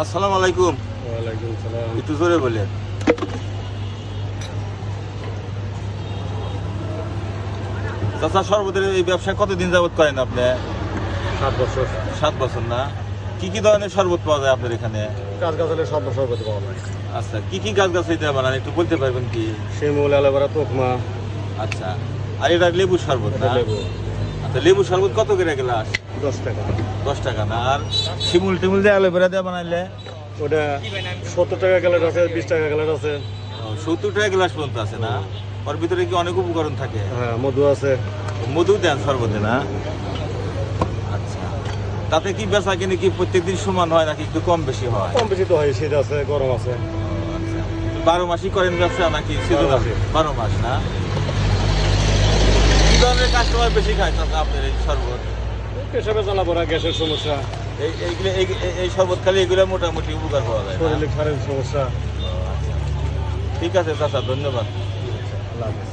আসসালামু আলাইকুম। ওয়ালাইকুম সালাম। একটু জোরে বলেন। চাচা, শরবতের এই ব্যবসা কতদিন যাবত করেন আপনি? 7 বছর। 7 বছর না? কি কি ধরনের শরবত পাওয়া যায় আপনার এখানে? গাছগাছালি সব শরবত পাওয়া যায়। আচ্ছা, কি কি গাছ গাছালিতে বানান একটু বলতে পারবেন কি? শিমুল, অ্যালোভেরা, তোকমা। আচ্ছা, আর এটা লেবু শরবত এটা না? লেবু আচ্ছা, লেবু শরবত কত করে গ্লাস? 10 টাকা। 10 টাকা না? আর শিমুল টিমুল দিয়ে অ্যালোভেরা দিয়ে বানাইলে? ওটা 70 টাকা গ্লাস আছে, 20 টাকা গ্লাস আছে। 70 টাকা গ্লাস পর্যন্ত আছে না? ওর ভিতরে কি অনেক উপকরণ থাকে? হ্যাঁ, মধু আছে। মধু দেন শরবতে না? আচ্ছা, তাতে কি বেচা কিনে কি প্রত্যেকদিন সমান হয় নাকি একটু কম বেশি হয়? কম বেশি তো হয়, শীত আছে, গরম আছে। আচ্ছা, 12 মাসই করেন ব্যবসা নাকি সিজন? 12 মাসই। 12 মাস না? কি ধরনের কাস্টমার বেশি খায় তাতে আপনার এই শরবত? পেশাবে জ্বালা পড়া, গ্যাসের সমস্যা, এই শরবত খালি এগুলো মোটামুটি উপকার পাওয়া যায় না? শরীরে সারের সমস্যা। ঠিক আছে চাচা, ধন্যবাদ। আল্লাহ হাফেজ।